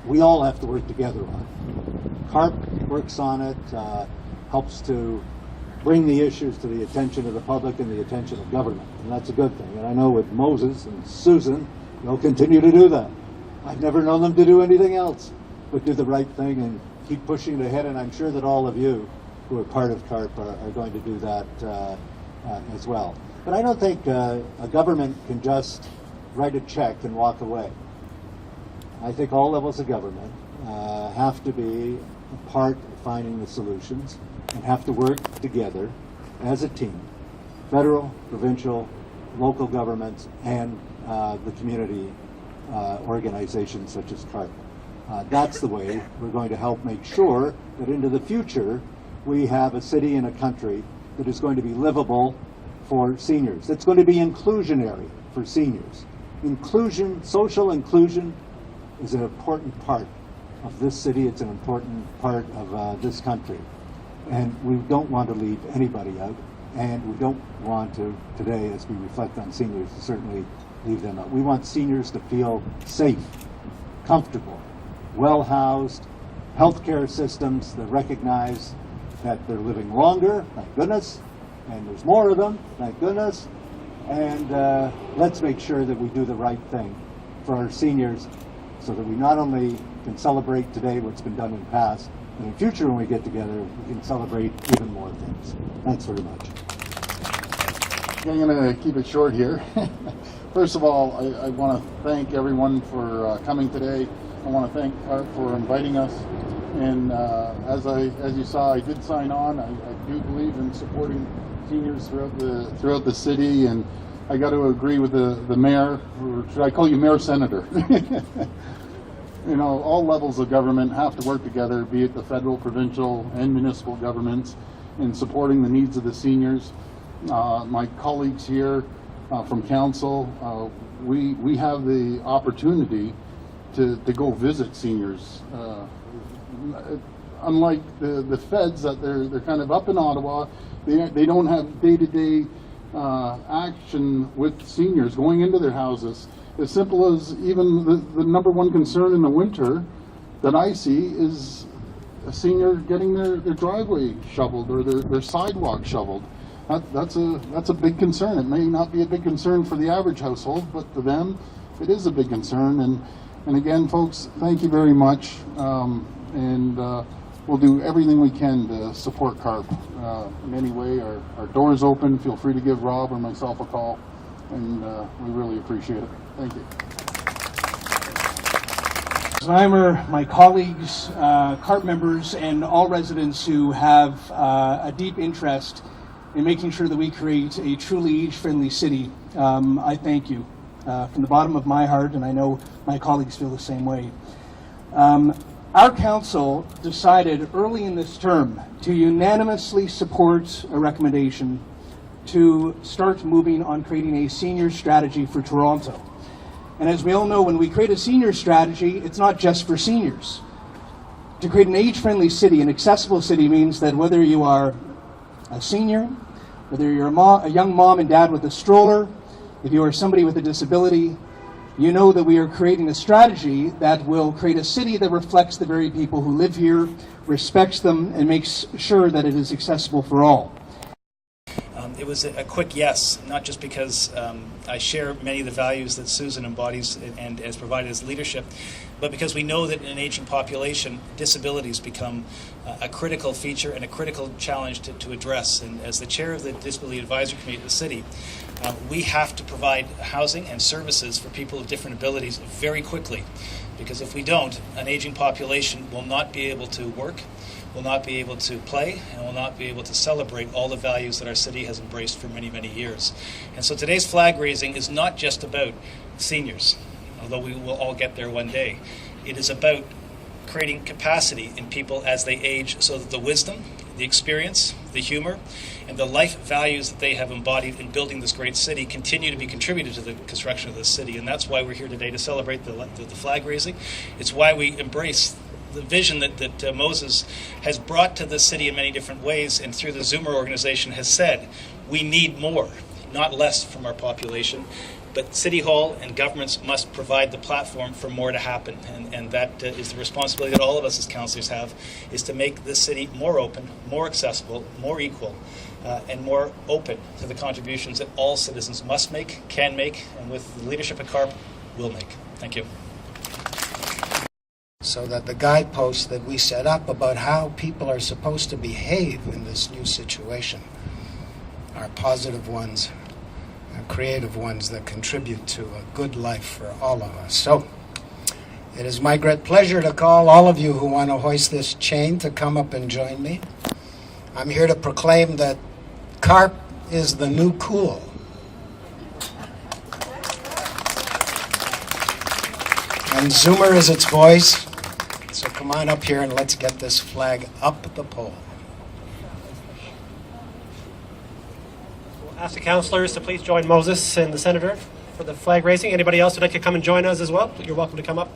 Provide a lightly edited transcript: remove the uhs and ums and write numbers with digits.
we all have to work together on. CARP works on it, helps to bring the issues to the attention of the public and the attention of government, and that's a good thing. And I know with Moses and Susan, they'll continue to do that. I've never known them to do anything else but do the right thing and keep pushing it ahead, and I'm sure that all of you who are part of CARP are going to do that as well. But I don't think a government can just write a check and walk away. I think all levels of government have to be a part of finding the solutions and have to work together as a team, federal, provincial, local governments, and the community organizations such as CARP. That's the way we're going to help make sure that into the future we have a city and a country that is going to be livable for seniors. It's going to be inclusionary for seniors. Inclusion, social inclusion, is an important part of this city. It's an important part of this country. And we don't want to leave anybody out. And we don't want to, today, as we reflect on seniors, to certainly leave them out. We want seniors to feel safe, comfortable, well-housed, healthcare systems that recognize that they're living longer, thank goodness, and there's more of them, thank goodness, and let's make sure that we do the right thing for our seniors so that we not only can celebrate today what's been done in the past, but in the future when we get together, we can celebrate even more things. Thanks very much. I'm going to keep it short here. First of all, I want to thank everyone for coming today. I want to thank CARP for inviting us. And as you saw, I did sign on. I do believe in supporting seniors throughout the city, and I got to agree with the mayor, or should I call you Mayor Senator? You know, all levels of government have to work together, be it the federal, provincial, and municipal governments, in supporting the needs of the seniors. My colleagues here from council, we have the opportunity to go visit seniors. Unlike the feds, that they're kind of up in Ottawa, they don't have day-to-day action with seniors going into their houses. As simple as even the number one concern in the winter that I see is a senior getting their driveway shoveled or their sidewalk shoveled. That's a big concern. It may not be a big concern for the average household, but to them, it is a big concern. And again, folks, thank you very much. We'll do everything we can to support CARP in any way. Our door's open. Feel free to give Rob or myself a call, and we really appreciate it. Thank you. Alzheimer, my colleagues, CARP members, and all residents who have a deep interest in making sure that we create a truly age-friendly city, I thank you from the bottom of my heart, and I know my colleagues feel the same way. Our council decided early in this term to unanimously support a recommendation to start moving on creating a senior strategy for Toronto. And as we all know, when we create a senior strategy, it's not just for seniors. To create an age-friendly city, an accessible city, means that whether you are a senior, whether you're a young mom and dad with a stroller, if you are somebody with a disability, you know that we are creating a strategy that will create a city that reflects the very people who live here, respects them, and makes sure that it is accessible for all. It was a quick yes, not just because I share many of the values that Susan embodies and has provided as leadership, but because we know that in an aging population, disabilities become a critical feature and a critical challenge to address. And as the chair of the Disability Advisory Committee of the city, we have to provide housing and services for people with different abilities very quickly, because if we don't, an aging population will not be able to work, will not be able to play, and will not be able to celebrate all the values that our city has embraced for many, many years. And so today's flag raising is not just about seniors, although we will all get there one day. It is about creating capacity in people as they age so that the wisdom, the experience, the humor, and the life values that they have embodied in building this great city continue to be contributed to the construction of this city. And that's why we're here today to celebrate the flag raising. It's why we embrace the vision that Moses has brought to the city in many different ways, and through the Zoomer organization has said, we need more, not less from our population. But City Hall and governments must provide the platform for more to happen, and that is the responsibility that all of us as councillors have, is to make this city more open, more accessible, more equal, and more open to the contributions that all citizens must make, can make, and with the leadership of CARP, will make. Thank you. So that the guideposts that we set up about how people are supposed to behave in this new situation are positive ones, creative ones that contribute to a good life for all of us. So it is my great pleasure to call all of you who want to hoist this chain to come up and join me. I'm here to proclaim that CARP is the new cool. And Zoomer is its voice. So come on up here and let's get this flag up the pole. Ask the councillors to please join Moses and the senator for the flag raising. Anybody else who'd like to come and join us as well, you're welcome to come up.